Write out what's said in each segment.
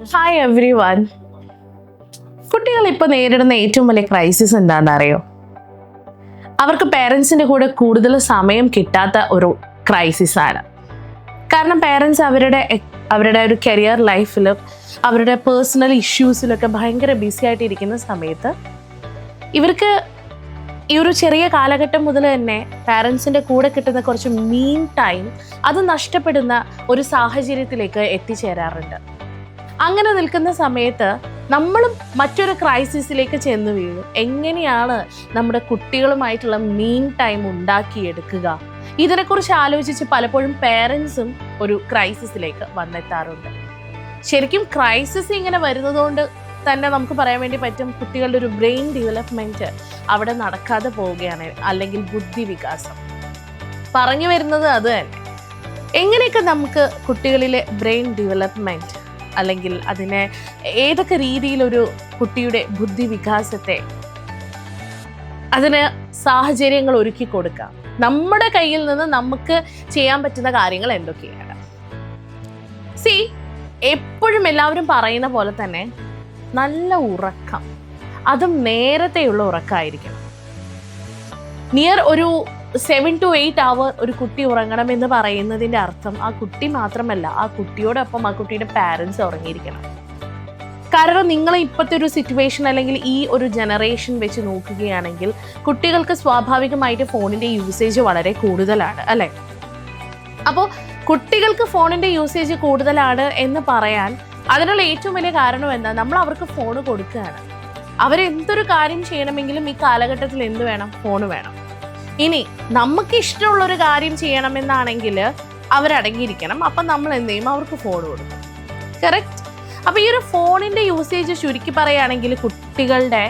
Hi every one. കുട്ടികൾ ഇപ്പോൾ നേരിടുന്ന ഏറ്റവും വലിയ ക്രൈസിസ് എന്താണെന്നറിയോ? അവർക്ക് പേരൻസിൻ്റെ കൂടെ കൂടുതൽ സമയം കിട്ടാത്ത ഒരു ക്രൈസിസ് ആണ്. കാരണം പേരൻസ് അവരുടെ ഒരു കരിയർ ലൈഫിലും അവരുടെ പേഴ്സണൽ ഇഷ്യൂസിലൊക്കെ ഭയങ്കര ബിസി ആയിട്ടിരിക്കുന്ന സമയത്ത് ഇവർക്ക് ഈ ഒരു ചെറിയ കാലഘട്ടം മുതൽ തന്നെ പാരൻസിൻ്റെ കൂടെ കിട്ടുന്ന കുറച്ച് മീൻ ടൈം അത് നഷ്ടപ്പെടുന്ന ഒരു സാഹചര്യത്തിലേക്ക് എത്തിച്ചേരാറുണ്ട്. അങ്ങനെ നിൽക്കുന്ന സമയത്ത് നമ്മളും മറ്റൊരു ക്രൈസിസിലേക്ക് ചെന്ന് വീഴും. എങ്ങനെയാണ് നമ്മുടെ കുട്ടികളുമായിട്ടുള്ള മീൻ ടൈം ഉണ്ടാക്കിയെടുക്കുക? ഇതിനെക്കുറിച്ച് ആലോചിച്ച് പലപ്പോഴും പേരൻസും ഒരു ക്രൈസിസിലേക്ക് വന്നെത്താറുണ്ട്. ശരിക്കും ക്രൈസിസ് ഇങ്ങനെ വരുന്നതുകൊണ്ട് തന്നെ നമുക്ക് പറയാൻ വേണ്ടി പറ്റും, കുട്ടികളുടെ ഒരു ബ്രെയിൻ ഡെവലപ്മെൻറ്റ് അവിടെ നടക്കാതെ പോവുകയാണ്, അല്ലെങ്കിൽ ബുദ്ധി വികാസം. പറഞ്ഞു വരുന്നത് അത് തന്നെ. എങ്ങനെയൊക്കെ നമുക്ക് കുട്ടികളിലെ ബ്രെയിൻ ഡെവലപ്മെൻറ്റ് അല്ലെങ്കിൽ അതിനെ ഏതൊക്കെ രീതിയിലൊരു കുട്ടിയുടെ ബുദ്ധി വികാസത്തെ അതിന് സാഹചര്യങ്ങൾ ഒരുക്കി കൊടുക്കാം, നമ്മുടെ കയ്യിൽ നിന്ന് നമുക്ക് ചെയ്യാൻ പറ്റുന്ന കാര്യങ്ങൾ എന്തൊക്കെയാണ്? എപ്പോഴും എല്ലാവരും പറയുന്ന പോലെ തന്നെ നല്ല ഉറക്കം, അതും നേരത്തെയുള്ള ഉറക്കമായിരിക്കണം. നിയർ ഒരു 7 to 8 hour ഒരു കുട്ടി ഉറങ്ങണം എന്ന് പറയുന്നതിൻ്റെ അർത്ഥം ആ കുട്ടി മാത്രമല്ല, ആ കുട്ടിയോടൊപ്പം ആ കുട്ടിയുടെ പാരൻസ് ഉറങ്ങിയിരിക്കണം. കാരണം നിങ്ങൾ ഇപ്പോഴത്തെ ഒരു സിറ്റുവേഷൻ അല്ലെങ്കിൽ ഈ ഒരു ജനറേഷൻ വെച്ച് നോക്കുകയാണെങ്കിൽ കുട്ടികൾക്ക് സ്വാഭാവികമായിട്ട് ഫോണിൻ്റെ യൂസേജ് വളരെ കൂടുതലാണ്, അല്ലേ? അപ്പോൾ കുട്ടികൾക്ക് ഫോണിൻ്റെ യൂസേജ് കൂടുതലാണ് എന്ന് പറയാൻ അതിനുള്ള ഏറ്റവും വലിയ കാരണം എന്താ? നമ്മൾ അവർക്ക് ഫോൺ കൊടുക്കുകയാണ്. അവരെന്തൊരു കാര്യം ചെയ്യണമെങ്കിലും ഈ കാലഘട്ടത്തിൽ എന്ത് വേണം? ഫോൺ വേണം. ഇനി നമുക്ക് ഇഷ്ടമുള്ളൊരു കാര്യം ചെയ്യണമെന്നാണെങ്കിൽ അവരടങ്ങിയിരിക്കണം. അപ്പം നമ്മൾ എന്ത് ചെയ്യും? അവർക്ക് ഫോൺ കൊടുക്കും. കറക്റ്റ്. അപ്പോൾ ഈ ഒരു ഫോണിൻ്റെ യൂസേജ് ചുരുക്കി പറയുകയാണെങ്കിൽ കുട്ടികളുടെ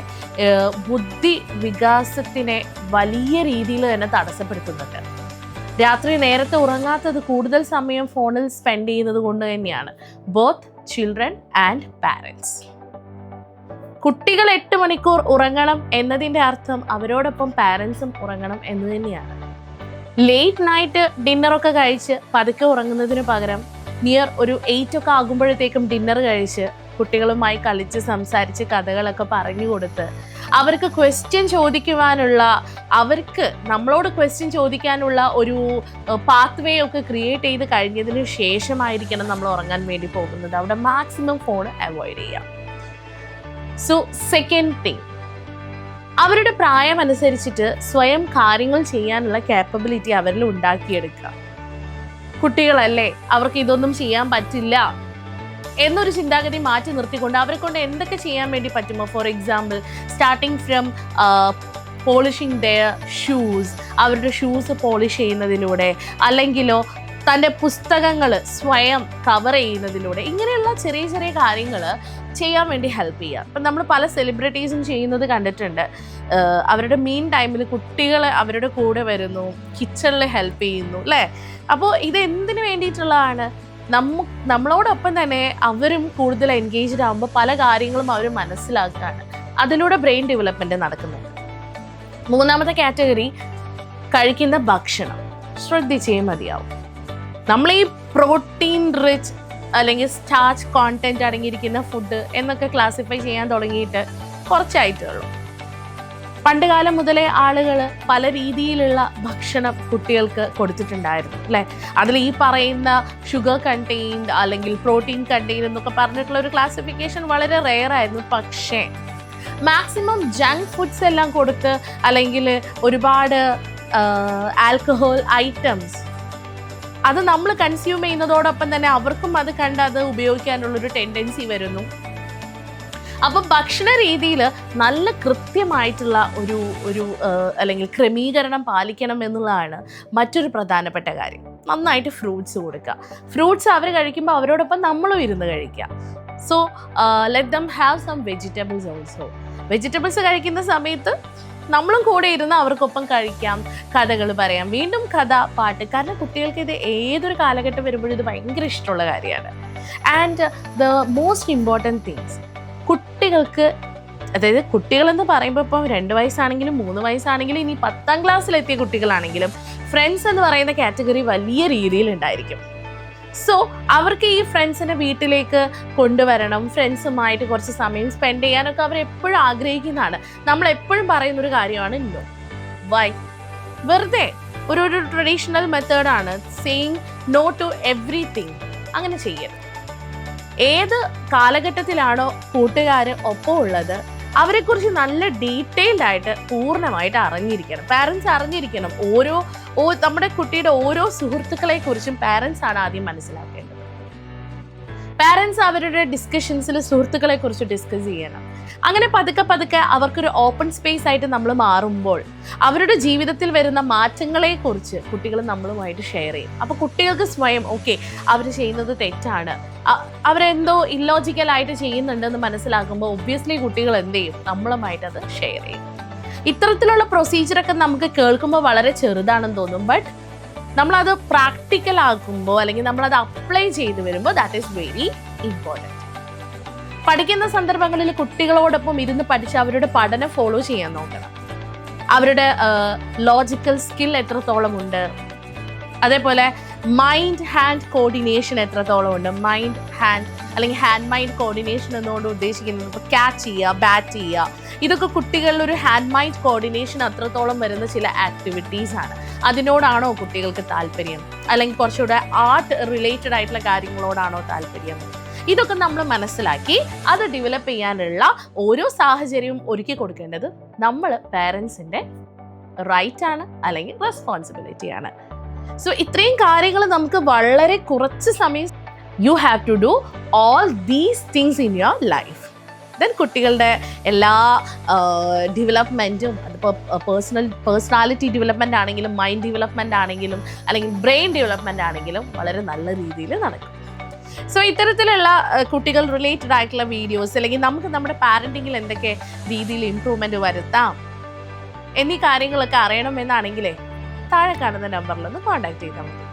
ബുദ്ധി വികാസത്തിനെ വലിയ രീതിയിൽ തന്നെ തടസ്സപ്പെടുത്തുന്നുണ്ട്. രാത്രി നേരത്തെ ഉറങ്ങാത്തത് കൂടുതൽ സമയം ഫോണിൽ സ്പെൻഡ് ചെയ്യുന്നത് കൊണ്ട് തന്നെയാണ്. Both children and parents. കുട്ടികൾ 8 മണിക്കൂർ ഉറങ്ങണം എന്നതിൻ്റെ അർത്ഥം അവരോടൊപ്പം പാരൻസും ഉറങ്ങണം എന്ന് തന്നെയാണ്. ലേറ്റ് നൈറ്റ് ഡിന്നറൊക്കെ കഴിച്ച് പതുക്കെ ഉറങ്ങുന്നതിന് പകരം നിയർ ഒരു 8 ഒക്കെ ആകുമ്പോഴത്തേക്കും ഡിന്നർ കഴിച്ച് കുട്ടികളുമായി കളിച്ച് സംസാരിച്ച് കഥകളൊക്കെ പറഞ്ഞു കൊടുത്ത് അവർക്ക് ക്വസ്റ്റ്യൻ ചോദിക്കുവാനുള്ള, അവർക്ക് നമ്മളോട് ക്വസ്റ്റ്യൻ ചോദിക്കാനുള്ള ഒരു പാത്ത് വേ ഒക്കെ ക്രിയേറ്റ് ചെയ്ത് കഴിഞ്ഞതിന് ശേഷമായിരിക്കണം നമ്മൾ ഉറങ്ങാൻ വേണ്ടി പോകുന്നത്. അവിടെ മാക്സിമം ഫോൺ അവോയ്ഡ് ചെയ്യാം. സോ സെക്കൻഡ് തിങ്, അവരുടെ പ്രായം അനുസരിച്ചിട്ട് സ്വയം കാര്യങ്ങൾ ചെയ്യാനുള്ള കാപ്പബിലിറ്റി അവരിൽ ഉണ്ടാക്കിയെടുക്കുക. കുട്ടികളല്ലേ, അവർക്ക് ഇതൊന്നും ചെയ്യാൻ പറ്റില്ല എന്നൊരു ചിന്താഗതി മാറ്റി നിർത്തിക്കൊണ്ട് അവരെ കൊണ്ട് എന്തൊക്കെ ചെയ്യാൻ വേണ്ടി പറ്റുമോ? For example, starting from polishing their shoes, അവരുടെ ഷൂസ് പോളിഷ് ചെയ്യുന്നതിലൂടെ, അല്ലെങ്കിലോ തൻ്റെ പുസ്തകങ്ങൾ സ്വയം കവർ ചെയ്യുന്നതിലൂടെ, ഇങ്ങനെയുള്ള ചെറിയ ചെറിയ കാര്യങ്ങൾ ചെയ്യാൻ വേണ്ടി ഹെൽപ്പ് ചെയ്യുക. ഇപ്പം നമ്മൾ പല സെലിബ്രിറ്റീസും ചെയ്യുന്നത് കണ്ടിട്ടുണ്ട്. അവരുടെ മീൻ ടൈമിൽ കുട്ടികൾ അവരുടെ കൂടെ വരുന്നു, കിച്ചണിൽ ഹെൽപ്പ് ചെയ്യുന്നു, അല്ലേ? അപ്പോൾ ഇത് എന്തിനു വേണ്ടിയിട്ടുള്ളതാണ്? നമ്മളോടൊപ്പം തന്നെ അവരും കൂടുതൽ എൻഗേജ്ഡ് ആകുമ്പോൾ പല കാര്യങ്ങളും അവർ മനസ്സിലാക്കുകയാണ്. അതിലൂടെ ബ്രെയിൻ ഡെവലപ്മെൻറ്റ് നടക്കുന്നുണ്ട്. മൂന്നാമത്തെ കാറ്റഗറി, കഴിക്കുന്ന ഭക്ഷണം ശ്രദ്ധിച്ചേ മതിയാവും. നമ്മൾ ഈ പ്രോട്ടീൻ റിച്ച് അല്ലെങ്കിൽ സ്റ്റാർച്ച് കോണ്ടന്റ് അടങ്ങിയിരിക്കുന്ന ഫുഡ് എന്നൊക്കെ ക്ലാസിഫൈ ചെയ്യാൻ തുടങ്ങിയിട്ട് കുറച്ചായിട്ടേ ഉള്ളൂ. പണ്ട് കാലം മുതലേ ആളുകൾ പല രീതിയിലുള്ള ഭക്ഷണം കുട്ടികൾക്ക് കൊടുത്തിട്ടുണ്ടായിരുന്നു, അല്ലേ? അതിൽ ഈ പറയുന്ന ഷുഗർ കണ്ടെയ്ൻഡ് അല്ലെങ്കിൽ പ്രോട്ടീൻ കണ്ടെയ്ൻഡ് എന്നൊക്കെ പറഞ്ഞിട്ടുള്ള ഒരു ക്ലാസിഫിക്കേഷൻ വളരെ റെയർ ആയിരുന്നു. പക്ഷേ മാക്സിമം ജങ്ക് ഫുഡ്സ് എല്ലാം കൊടുത്ത്, അല്ലെങ്കിൽ ഒരുപാട് ആൽക്കഹോൾ ഐറ്റംസ് അത് നമ്മൾ കൺസ്യൂം ചെയ്യുന്നതോടൊപ്പം തന്നെ അവർക്കും അത് കണ്ട് അത് ഉപയോഗിക്കാനുള്ളൊരു ടെൻഡൻസി വരുന്നു. അപ്പം ഭക്ഷണ രീതിയിൽ നല്ല കൃത്യമായിട്ടുള്ള ഒരു അല്ലെങ്കിൽ ക്രമീകരണം പാലിക്കണം എന്നുള്ളതാണ് മറ്റൊരു പ്രധാനപ്പെട്ട കാര്യം. നന്നായിട്ട് ഫ്രൂട്ട്സ് കൊടുക്കുക. ഫ്രൂട്ട്സ് അവർ കഴിക്കുമ്പോൾ അവരോടൊപ്പം നമ്മളും ഇരുന്ന് കഴിക്കുക. So let them have some vegetables also. Vegetables കഴിക്കുന്ന സമയത്ത് നമ്മളും കൂടെ ഇരുന്ന് അവർക്കൊപ്പം കഴിക്കാം, കഥകൾ പറയാം, വീണ്ടും കഥ, പാട്ട്. കാരണം കുട്ടികൾക്ക് ഇത് ഏതൊരു കാലഘട്ടം വരുമ്പോഴും ഇത് ഭയങ്കര ഇഷ്ടമുള്ള കാര്യമാണ്. And the most important things, കുട്ടികൾക്ക്, അതായത് കുട്ടികളെന്ന് പറയുമ്പോൾ ഇപ്പം 2 വയസ്സാണെങ്കിലും 3 വയസ്സാണെങ്കിലും ഇനി 10ാം ക്ലാസ്സിലെത്തിയ കുട്ടികളാണെങ്കിലും ഫ്രണ്ട്സ് എന്ന് പറയുന്ന കാറ്റഗറി വലിയ രീതിയിൽ ഉണ്ടായിരിക്കും. സോ അവർക്ക് ഈ ഫ്രണ്ട്സിനെ വീട്ടിലേക്ക് കൊണ്ടുവരണം, ഫ്രണ്ട്സുമായിട്ട് കുറച്ച് സമയം സ്പെൻഡ് ചെയ്യാനൊക്കെ അവർ എപ്പോഴും ആഗ്രഹിക്കുന്നതാണ്. നമ്മൾ എപ്പോഴും പറയുന്നൊരു കാര്യമാണ് നോ. വൈ? വെറുതെ ഒരു ട്രഡീഷണൽ മെത്തേഡാണ് സേയിങ് നോ ടു എവ്രിതിങ്. അങ്ങനെ ചെയ്യരുത്. ഏത് കാലഘട്ടത്തിലാണോ കൂട്ടുകാർ ഒപ്പം ഉള്ളത് അവരെക്കുറിച്ച് നല്ല ഡീറ്റെയിൽഡ് ആയിട്ട് പൂർണ്ണമായിട്ട് അറിഞ്ഞിരിക്കണം. പാരൻസ് അറിഞ്ഞിരിക്കണം. നമ്മുടെ കുട്ടിയുടെ ഓരോ സുഹൃത്തുക്കളെ കുറിച്ചും പാരൻസ് ആണ് ആദ്യം മനസ്സിലാക്കേണ്ടത്. പാരൻസ് അവരുടെ ഡിസ്കഷൻസിൽ സുഹൃത്തുക്കളെ കുറിച്ച് ഡിസ്കസ് ചെയ്യണം. അങ്ങനെ പതുക്കെ അവർക്കൊരു ഓപ്പൺ സ്പേസ് ആയിട്ട് നമ്മൾ മാറുമ്പോൾ അവരുടെ ജീവിതത്തിൽ വരുന്ന മാറ്റങ്ങളെ കുറിച്ച് കുട്ടികൾ നമ്മളുമായിട്ട് ഷെയർ ചെയ്യും. അപ്പോൾ കുട്ടികൾക്ക് സ്വയം ഓക്കെ അവർ ചെയ്യുന്നത് തെറ്റാണ്, അവരെന്തോ ഇല്ലോജിക്കലായിട്ട് ചെയ്യുന്നുണ്ടെന്ന് മനസ്സിലാക്കുമ്പോൾ ഒബ്വിയസ്ലി കുട്ടികൾ എന്ത് ചെയ്യും? നമ്മളുമായിട്ട് അത് ഷെയർ ചെയ്യും. ഇത്തരത്തിലുള്ള പ്രൊസീജിയറൊക്കെ നമുക്ക് കേൾക്കുമ്പോൾ വളരെ ചെറുതാണെന്ന് തോന്നും. ബട്ട് നമ്മളത് പ്രാക്ടിക്കൽ ആക്കുമ്പോൾ അല്ലെങ്കിൽ നമ്മളത് അപ്ലൈ ചെയ്ത് വരുമ്പോൾ ദാറ്റ് ഈസ് വെരി ഇമ്പോർട്ടൻറ്റ്. പഠിക്കുന്ന സന്ദർഭങ്ങളിൽ കുട്ടികളോടൊപ്പം ഇരുന്ന് പഠിച്ച് അവരുടെ പഠനം ഫോളോ ചെയ്യാൻ നോക്കണം. അവരുടെ ലോജിക്കൽ സ്കിൽ എത്രത്തോളം ഉണ്ട്, അതേപോലെ മൈൻഡ് ഹാൻഡ് കോർഡിനേഷൻ എത്രത്തോളം ഉണ്ട്. മൈൻഡ് ഹാൻഡ് അല്ലെങ്കിൽ ഹാൻഡ് മൈൻഡ് കോർഡിനേഷൻ എന്നോട് ഉദ്ദേശിക്കുന്നത് ഇപ്പോൾ ക്യാച്ച് ചെയ്യുക, ബാറ്റ് ചെയ്യുക, ഇതൊക്കെ കുട്ടികളിൽ ഒരു ഹാൻഡ് മൈൻഡ് കോർഡിനേഷൻ അത്രത്തോളം വരുന്ന ചില ആക്ടിവിറ്റീസ് ആണ്. അതിനോടാണോ കുട്ടികൾക്ക് താല്പര്യം, അല്ലെങ്കിൽ കുറച്ചുകൂടെ ആർട്ട് റിലേറ്റഡ് ആയിട്ടുള്ള കാര്യങ്ങളോടാണോ താല്പര്യം? ഇതൊക്കെ നമ്മൾ മനസ്സിലാക്കി അത് ഡെവലപ്പ് ചെയ്യാനുള്ള ഓരോ സാഹചര്യവും ഒരുക്കി കൊടുക്കേണ്ടത് നമ്മൾ പേരൻസിൻ്റെ റൈറ്റ് ആണ്, അല്ലെങ്കിൽ റെസ്പോൺസിബിലിറ്റിയാണ്. സോ ഇത്രയും കാര്യങ്ങൾ നമുക്ക് വളരെ കുറച്ച് സമയം you have to do all these things in your life. Then കുട്ടികളുടെ എല്ലാ ഡെവലപ്മെൻറ്റും, അതിപ്പോൾ പേഴ്സണാലിറ്റി ഡെവലപ്മെൻ്റ് ആണെങ്കിലും മൈൻഡ് ഡെവലപ്മെൻ്റ് ആണെങ്കിലും അല്ലെങ്കിൽ ബ്രെയിൻ ഡെവലപ്മെൻ്റ് ആണെങ്കിലും വളരെ നല്ല രീതിയിൽ നടക്കും. സോ ഇത്തരത്തിലുള്ള കുട്ടികൾ റിലേറ്റഡ് ആയിട്ടുള്ള വീഡിയോസ് അല്ലെങ്കിൽ നമുക്ക് നമ്മുടെ പാരൻറ്റിങ്ങിൽ എന്തൊക്കെ രീതിയിൽ ഇമ്പ്രൂവ്മെൻറ്റ് വരുത്താം എന്നീ കാര്യങ്ങളൊക്കെ അറിയണമെന്നാണെങ്കിലേ താഴെ കാണുന്ന നമ്പറിലൊന്ന് കോൺടാക്ട് ചെയ്താൽ മതി.